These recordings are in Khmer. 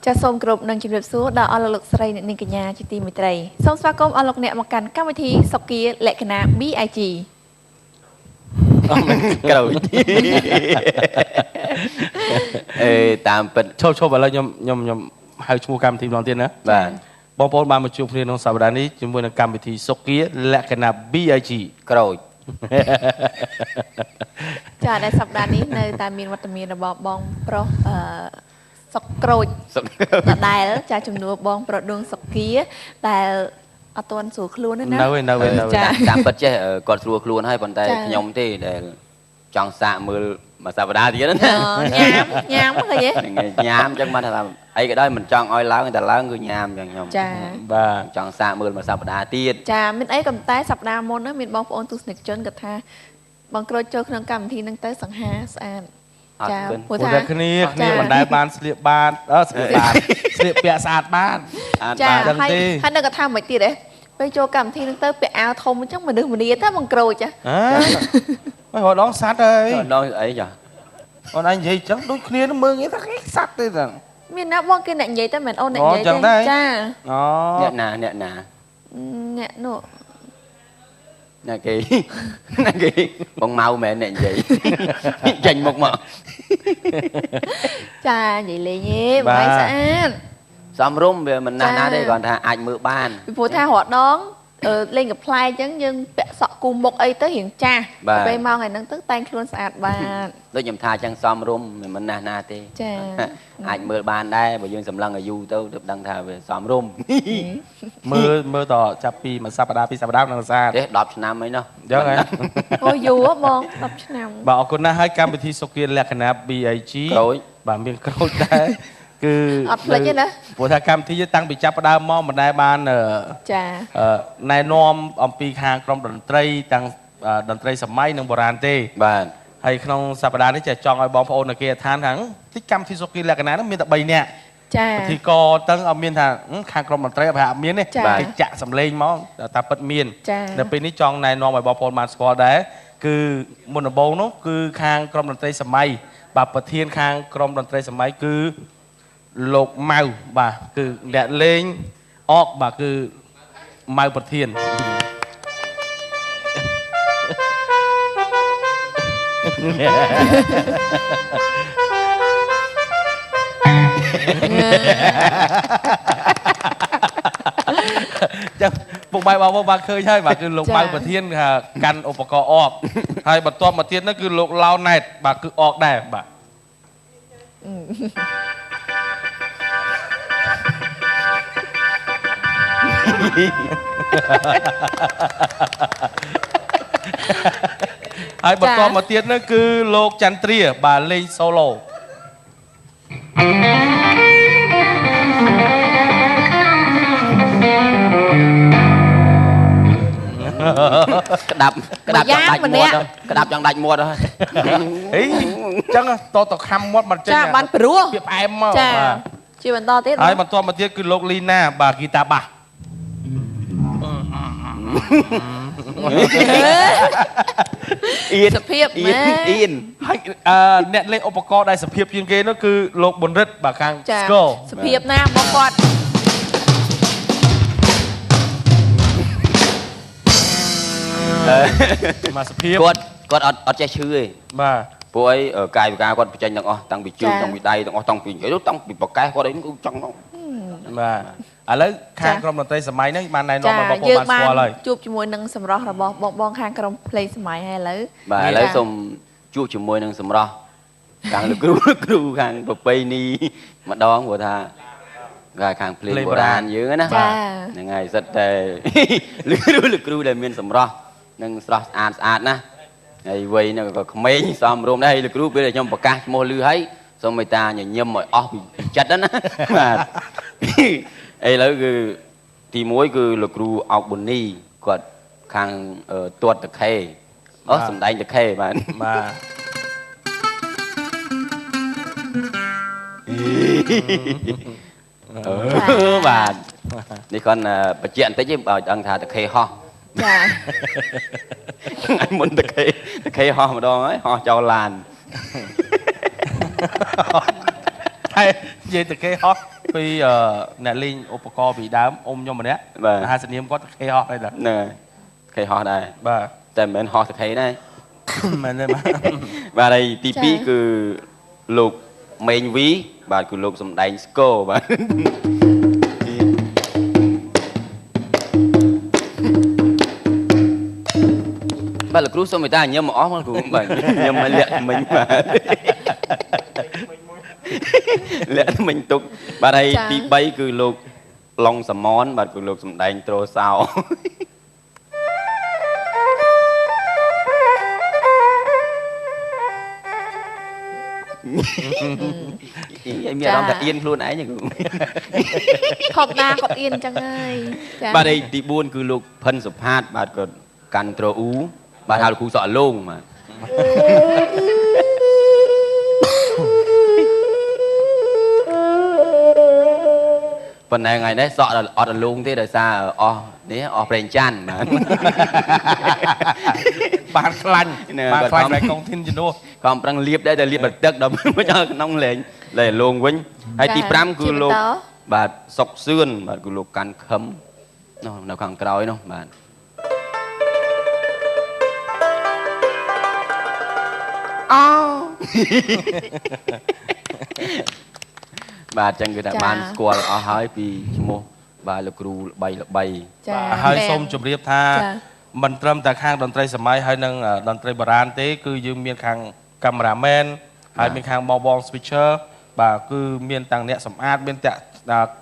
ចាសូមគោរពនឹងជំរាបសួរដល់អស់លោកស្រីអ្នកនាងកញ្ញាជាទីមេត្រីសូមស្វាគមន៍អស់លោកអ្នកមកកាន់កម្មវិធីសុគាលក្ខណៈ BIG ក្រោយតាមពិតឈប់ឥឡូវខ្ញុំហៅឈ្មោះកម្មវិធីម្ដងទៀតណាបាទបងប្អូនបានមកជួបគ្នាក្នុងសប្តាហ៍នេះជាមួយនឹងកម្មវិធីសុគាលក្ខណៈ BIG ក្រោយចាដែលសប្តាហ៍នេះនៅតែមានវត្តមានរបស់បងប្រុសសុកក្រូចដែលចាជំនួសបងប្រុសដួងសុគាដែលអត់ទាន់ស្រួលខ្លួនណានៅតាមពិតចេះគាត់ស្រួលខ្លួនហើយប៉ុន្តែខ្ញុំទេដែលចង់សាកមើលមួយសប្តាហ៍ទៀតណាញ៉ាំឃើញទេញ៉ាំអញ្ចឹងបានថាអីក៏ដោយមិនចង់ឲ្យឡើងតែឡើងគឺញ៉ាំអញ្ចឹងខ្ញុំចាបាទចង់សាកមើលមួយសប្តាហ៍ទៀតចាមានអីក៏តែសប្តាហ៍មុនហ្នឹងមានបងប្អូនទស្សនិកជនគាត់ថាបងក្រូចចូលក្នុងកម្មវិធីហ្នឹងទៅសង្ហាស្អាតចាព្រោះថាគ្នាមិនដែលបានស្លៀកបានស្លៀកពាក់ស្អាតបានចាហើយនៅគាត់ថាមិនទៀតទេពេលចូលកម្មវិធីហ្នឹងទៅពាក់អាវធំអញ្ចឹងមនុស្សម្នាទៅបងក្រូចចាហើយរដងសัตว์ហើយរដងអីចាអូនឯងនិយាយអញ្ចឹងដូចគ្នាមើលគេថាសัตว์ទេតាមានណាបងគេអ្នកនិយាយតែមិនអូនអ្នកនិយាយទេចាអូអ្នកណាអ្នកនោះអ្នកគេបងម៉ៅមែនអ្នកនិយាយចេញមុខមកចានិយាយលេងទេបងស្អាតសំរុំវាមិនណាស់ណាទេគាត់ថាអាចមើលបានពីព្រោះថារដងលេងកំ pl អញ្ចឹងយើងពាក់សក់គូមុខអីទៅរៀងចាស់ពេលមកថ្ងៃហ្នឹងទៅតែងខ្លួនស្អាតបានដូចខ្ញុំថាអញ្ចឹងសំរុំមិនណាស់ណាទេចាអាចមើលបានដែរបើយើងសម្លឹងអាយុទៅទើបដឹងថាវាសំរុំមើលតចាប់ពីមួយសប្តាហ៍ពីរសប្តាហ៍នឹងស្អាតទេ10ឆ្នាំអីណោះអញ្ចឹងហ៎អូយូរបង10ឆ្នាំបាទអរគុណណាស់ហើយកម្មវិធីសុគាលក្ខណៈ BIG ក្រូចបាទមានក្រូចដែរគឺអត់ភ្លេចទេណាព្រោះថាកម្មវិធីតាំងពីចាប់ផ្ដើមមកមិនដែលបានចាណែនាំអំពីខាងក្រុមតន្ត្រីទាំងតន្ត្រីសម័យនិងបុរាណទេបាទហើយក្នុងសប្តាហ៍នេះចង់ឲ្យបងប្អូននៅគេឋានខាងទីកម្មវិធីសុគាលក្ខណៈហ្នឹងមានតែ3នាក់ចាពិធីករតឹងអត់មានថាខាងក្រុមតន្ត្រីអត់មានទេគេចាក់សម្លេងមកតែពិតមាននៅពេលនេះចង់ណែនាំឲ្យបងប្អូនបានស្គាល់ដែរគឺមុនដំបូងនោះគឺខាងក្រុមតន្ត្រីសម័យបាទប្រធានខាងក្រុមតន្ត្រីសម័យគឺលោកម៉ៅបាទគឺអ្នកលេងអកបាទគឺម៉ៅប្រធានចឹងពុកម៉ែបងប្អូនបានឃើញហើយបាទគឺលោកម៉ៅប្រធានកាន់ឧបករណ៍អកហើយបន្ទាប់មកទៀតនោះគឺលោកឡោណែតបាទគឺអកដែរបាទហើយបន្តមកទៀតនោះគឺលោកចន្ទ្រាបាទលេងសូឡូក្តាប់ចង់ដាច់មាត់ក្តាប់ចង់ដាច់មាត់ហើយអីចឹងតខំមាត់មិនចេញចាបានព្រោះពីផ្អែមមកចាជាបន្តទៀតហើយបន្តមកទៀតគឺលោកលីណាបាទហ្គីតាបាសសភាពអ៊ីនហើយអ្នកលេងឧបករណ៍ដែលសភាពជាងគេនោះគឺលោកប៊ុនរិទ្ធបាទខាងស្គរសភាពណាបងគាត់មកសភាពគាត់អត់ចេះឈឺទេបាទព្រោះអីកាយវិការគាត់បញ្ចេញទាំងអស់តាំងពីជើងតាំងពីដៃទាំងអស់តាំងពីតាំងពីប្រកែគាត់អីគឺចង់បាទឥឡូវខាងក្រុមតន្ត្រីសម័យហ្នឹងបានណែនាំឲ្យបងប្អូនបានស្គាល់ហើយជួបជាមួយនឹងសម្រស់របស់បងខាងក្រុមភ្លេងសម័យហើយឥឡូវបាទឥឡូវសូមជួបជាមួយនឹងសម្រស់ខាងលោកគ្រូខាងប្រពៃណីម្ដងព្រោះថាខាងភ្លេងបុរាណយើងណាហ្នឹងហើយសិតតែលោកគ្រូដែលមានសម្រស់និងស្រស់ស្អាតណាហើយវ័យហ្នឹងក៏ក្មេងសមរម្យដែរហើយលោកគ្រូពេលដែលខ្ញុំប្រកាសឈ្មោះឮហើយសូមមេត្តាញញឹមឲ្យអស់ពីចិត្តណាបាទឥឡូវគឺទី1គឺលោកគ្រូអោកប៊ុននីគាត់ខាងទាត់តខេសំដែងតខេបាទបាទនេះគាត់បញ្ជាក់បន្តិចឲ្យដឹងថាតខេហោះចាថ្ងៃមុនតខេហោះម្ដងហើយហោះចោលឡានហើយនិយាយតខេហោះ ពីអ្នកលេងឧបករណ៍ពីដើមអ៊ំខ្ញុំម្នាក់មហាសនាមគាត់ខេហោះដែរហ្នឹងហើយខេហោះដែរបាទតែមិនមែនហោះសខេដែរមែនទេបាទហើយទី2គឺលោកមេងវីបាទគឺលោកសំដែងស្គរបាទបាទលោកគ្រូសូមមេត្តាញឹមមកអស់មកគ្រូបាទញឹមមកលាក់មិញបាទលាក់មិញទុកបាទហើយទី3គឺលោកឡុងសមនបាទគឺលោកសំដែងត្រូសោមានអារម្មណ៍ថាអៀនខ្លួនឯងគ្រូខប់ណាគាត់អៀនចឹងហើយចាបាទហើយទី4គឺលោកផិនសុផាតបាទគាត់កាន់ត្រូអ៊ូបាទហៅលោកគ្រូសក់លងបាទប៉ុន្តែថ្ងៃនេះសក់អត់លងទេដោយសារអស់នេះអស់ប្រេងច័ន្ទបានខ្លាញ់បានខ្លាញ់តែកងធីនជំនួសក៏ប្រឹងលាបដែរតែលាបទឹកដល់មកដល់ក្នុងលេងលងវិញហើយទី5គឺលោកបាទសុកសឿនបាទគឺលោកកាន់ខឹមនោះនៅខាងក្រោយនោះបាទអូបាទចឹងគឺថាបានស្គាល់អស់ហើយពីឈ្មោះបាទលោកគ្រូល្បីចាហើយសូមជម្រាបថាមិនត្រឹមតែខាងតន្ត្រីសម័យហើយនឹងតន្ត្រីបុរាណទេគឺយើងមានខាងកាមេរ៉ាមែនហើយមានខាងបង switcher បាទគឺមានទាំងអ្នកសម្អាតមានទាំង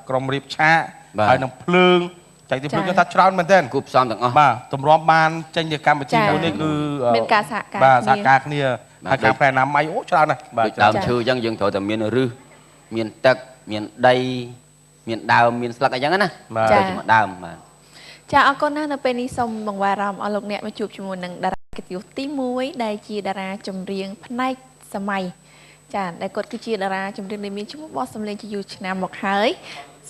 ក្រុមរៀបឆាកហើយនឹងភ្លើងចែកទីភ្លើងគាត់ថាច្រើនមែនទែនគូផ្សំទាំងអស់បាទទម្រាំបានចេញជាកម្មវិធីមួយនេះគឺមានការសហការបាទសហការគ្នាហើយខាងផ្នែកអនាម័យអូច្រើនណាស់បាទដើមឈើអញ្ចឹងយើងត្រូវតែមានឫសមានទឹកមានដីមានដើមមានស្លឹកអីចឹងណាចាដើមបាទចាអរគុណណាស់នៅពេលនេះសូមបង្វែរអារម្មណ៍អស់លោកអ្នកមកជួបជាមួយនឹងតារាកិត្តិយសទី1ដែលជាតារាចម្រៀងផ្នែកសម័យចាដែលគាត់គឺជាតារាចម្រៀងដែលមានឈ្មោះបោះសម្លេងជាយូរឆ្នាំមកហើយ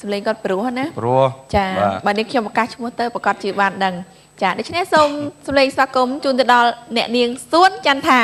សម្លេងគាត់ព្រោះណាព្រោះចាបាទនេះខ្ញុំប្រកាសឈ្មោះទៅប្រកាសជាបានដឹងចាដូច្នេះសូមសម្លេងស្វាគមន៍ជូនទៅដល់អ្នកនាងសួនចន្ទថា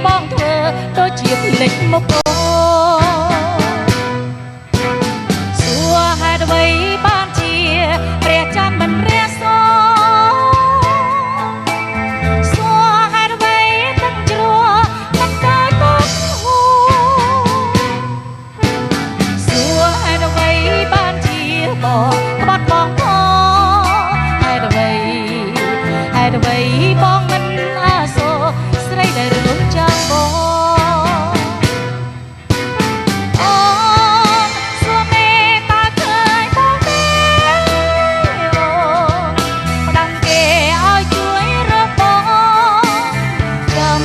បងធ្វើដូចជាភ្លេចមកសួរហេតុអ្វីបានជាព្រះច័ន្ទមិនរះសសួរហេតុអ្វីទឹកជ្រោះមិនកើយមកហូសួរហេតុអ្វីបានជាបងក្បត់បងហេតុអ្វីបងមិនអាសូរស្រីដែលរឿងចាំបងអូនសួរមេតើឃើញបងទេអូផ្ដាំគេឲ្យជួយរកបង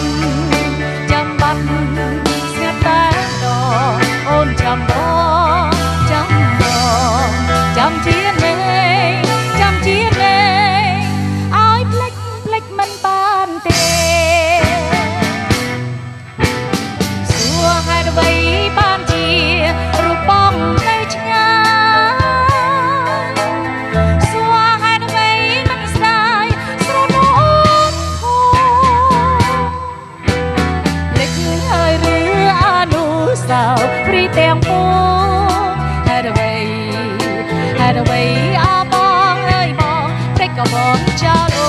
ចាំបាត់ស្ងាត់តែដងអូនចាំបងចាំជាលេងឲ្យភ្លេចមិនបានទេសួរហេតុអ្វីបានជារូបបងនៅឆ្ងាយសួរហេតុអ្វីមិនស្ដាយស្រណោនហូលេចហើយឬអនុស្សាវរីយ៍ទាំងពួងហេតុអ្វីអបងអើយបងភ្លេចក៏បងចោលអូ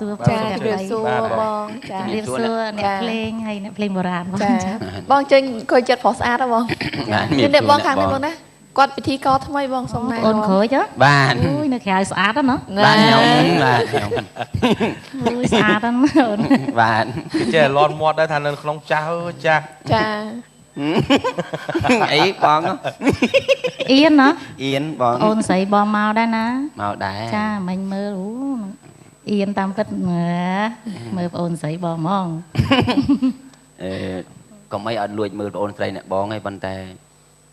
សួរ ចាជម្រាបសួរបងចា ជម្រាបសួរអ្នកភ្លេងហើយអ្នកភ្លេងបុរាណបង ចាបងចេញអង្គុយចិត្តប្រុសស្អាតហ៎បងមានអ្នកបងខាងនេះបងណាគាត់ពិធីករថ្មីបងសុំណែ អូនក្រួយហ៎ បាន អូយនៅក្រៅស្អាតណា បានខ្ញុំបាទខ្ញុំ អូយស្អាតណាអូន បាទ គេចេះលន់មាត់ដែរថានៅក្នុងចាស់ចាស់ ចា អីបង អៀនណា អៀនបង អូនស្រីបងមកដែរណា មកដែរ ចាមិញមើលអូអៀនតាមពិតមើលបងអូនស្រីបងហ្មង កុំអីអត់លួចមើលបងអូនស្រីអ្នកបងឯងប៉ុន្តែ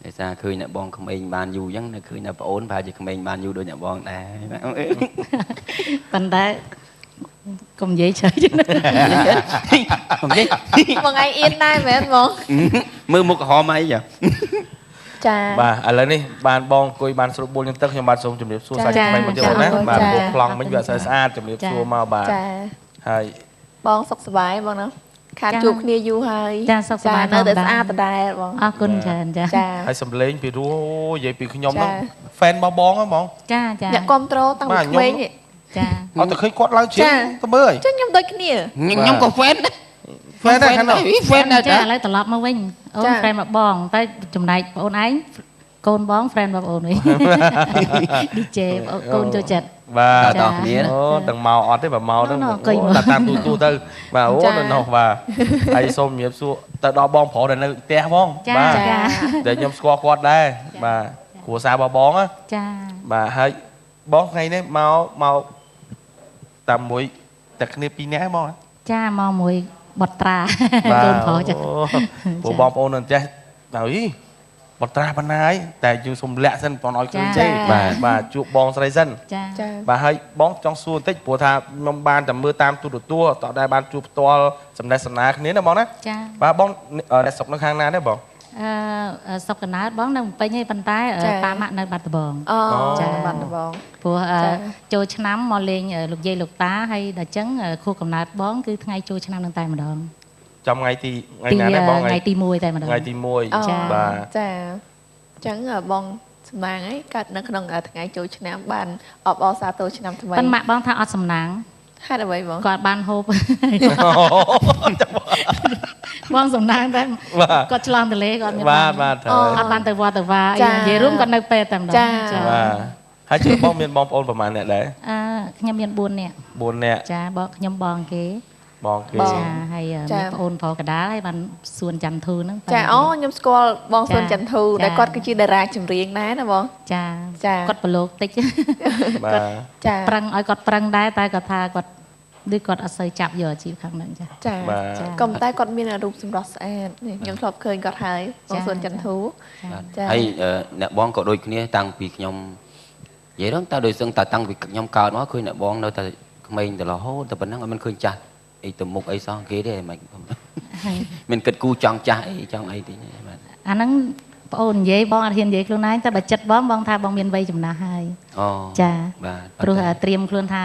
ដោយសារឃើញអ្នកបងក្មេងបានយូរអញ្ចឹងនៅឃើញអ្នកបងអូនប្រហែលជាក្មេងបានយូរដូចអ្នកបងដែរ ប៉ុន្តែកុំនិយាយឆ្លៃចឹងណា កុំនិយាយ បងឯងអៀនដែរមែនបង មើលមុខក្រហមអីចា ចា បាទឥឡូវនេះបានបងអង្គុយបានស្រួលបួលខ្ញុំទឹកខ្ញុំបាទសូមជម្រាបសួរសាច់ថ្មីមកទៀតណាបាទពោះប្លង់មិញវាអត់សូវស្អាតជម្រាបសួរមកបាទ ចា ហើយ បងសុខសប្បាយបងណាខាតជួបគ្នាយូរហើយ ចាសុខសប្បាយ នៅតែស្អាតដដែលបង អរគុណច្រើនចា ចា ហើយសំឡេងពីរោះនិយាយពីខ្ញុំហ្នឹង ចា fan របស់បងហ្នឹងហ្មង ចាចា អ្នកគ្រប់ត្រូលតាំងពីក្មេងនេះ ចា អត់តែឃើញគាត់ឡើងជើ ចា ងទៅមើលហើយ ចឹងខ្ញុំដូចគ្នា ខ្ញុំក៏ fan ដែរ fan ដែរខាងនោះ fan ដែរ ចា ចា ឥឡូវត្រឡប់មកវិញអូន ចា ហ្វ្រេនរបស់បងតែចំណែកបងអូនឯងកូនបងហ្វ្រេនរបស់អូនវិញ DJ កូនចូលចិត្ត បាទ តោះគ្នា អូទាំងមកអត់ទេបើមកហ្នឹង ណ៎អង្គុយមើល តាមទូទៅបាទអូនៅនោះបាទហើយសូមជំរាបសួរទៅដល់បងប្រុសដែលនៅផ្ទះផង ចា បាទ ចា ដែលខ្ញុំស្គាល់គាត់ដែរបាទគ្រួសាររបស់បងណា ចា បាទហើយបងថ្ងៃនេះមកតាមមួយតែគ្នាពីរនាក់ហ្មង ចាមកមួយបត្រាកូនប្រុសចា ពួកបងប្អូននឹងចេះហើយបត្រាបណ្ណាហើយតែយើងសុំលាក់សិនបងឲ្យឃើញទេបាទជួបបងស្រីសិន ចា ចា បាទហើយបងចង់សួរបន្តិចព្រោះថាខ្ញុំបានតែមើលតាមទូរទស្សន៍តោះដែរបានជួបផ្ទាល់សំណេះសំណាលគ្នាណាបងណា ចា បាទបងអ្នកស្រុកនៅខាងណាដែរបង សុកកណើតបងនៅភ្នំពេញឯងប៉ុន្តែប៉ាម៉ាក់នៅបាត់ដំបង អូ ចា បាត់ដំបង ព្រោះ ចា ចូលឆ្នាំមកលេងលោកយាយលោកតាហើយដល់អញ្ចឹងខួបកំណើតបងគឺថ្ងៃចូលឆ្នាំនឹងតែម្ដង ចំថ្ងៃណាដែរបង ថ្ងៃទី1តែម្ដង ថ្ងៃទី1 ចា បាទ ចាអញ្ចឹងបងសំណាងអីកើតនៅក្នុងថ្ងៃចូលឆ្នាំបានអបអរសាទរឆ្នាំថ្មី ប៉ុន្តែម៉ាក់បងថាអត់សំណាង ហេតុអ្វីបង គាត់បានហូប បងសំណាងតែគាត់ឆ្លងទលេគាត់មាន បាទត្រូវ អត់បានទៅវត្តទៅវានិយាយរួមគាត់នៅពេទ្យតែម្ដង បាទហើយជឿបងមានបងប្អូនប្រហែលអ្នកដែរ ខ្ញុំមាន4នាក់ 4នាក់ ចាបងខ្ញុំបងគេ បងគេ ចាហើយមានប្អូនប្រុសកដាលហើយបានសួនច័ន្ទធូហ្នឹង ចាអូខ្ញុំស្គាល់បងសុនចន្ទធូដែលគាត់គឺជាតារាចម្រៀងដែរណាបង ចា ចា គាត់ប្រឡូកតិច បាទ ចា ប្រឹងឲ្យគាត់ប្រឹងដែរតែគាត់ថាគាត់ដូចគាត់អត់សូវចាប់យកអាជីពខាងហ្នឹងចា ចា បាទ ក៏តែគាត់មានរូបសម្រស់ស្អាតនេះខ្ញុំធ្លាប់ឃើញគាត់ហើយបងសុនចន្ទធូ ចា ហើយអ្នកបងក៏ដូចគ្នាតាំងពីខ្ញុំនិយាយដល់តើដោយសឹងតែតាំងពីខ្ញុំកើតមកឃើញអ្នកបងនៅតែក្មេងតែរហូតតែប៉ុណ្ណឹងអត់មានឃើញចាស់អីទៅមុខអីសោះគេទេមិនមានគិតគូចង់ចាស់អីចង់អីទេបាទ អាហ្នឹងប្អូននិយាយបងអត់ហ៊ាននិយាយខ្លួនឯងតែបើចិត្តបងថាបងមានវ័យចំណាស់ហើយ អូ ចា បាទ ព្រោះត្រៀមខ្លួនថា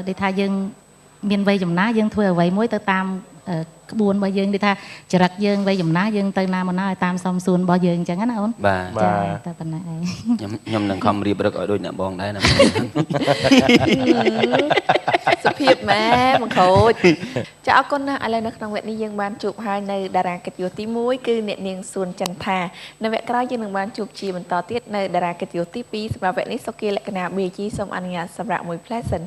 ដូចថាយើងមានវ័យចំណាស់យើងធ្វើអ្វីមួយទៅតាមក្បួនរបស់យើងដូចថាចរិតយើងវ័យចំណាស់យើងទៅណាមកណាឲ្យតាមសំសួនរបស់យើងអញ្ចឹងណាអូន បាទ ចាតែប៉ុណ្ណឹងឯង ខ្ញុំនឹងខំរៀបរឹកឲ្យដូចអ្នកបងដែរណា សុភាពម៉ែមកក្រូចចាអរគុណណាស់ឥឡូវនៅក្នុងវគ្គនេះយើងបានជួបហើយនៅតារាកិត្តិយសទី1គឺអ្នកនាងសួនចន្ទថានៅវគ្គក្រោយយើងនឹងបានជួបជាបន្តទៀតនៅតារាកិត្តិយសទី2សម្រាប់វគ្គនេះសុគាលក្ខណៈ BG សូមអនុញ្ញាតសម្រាប់មួយផ្លែសិន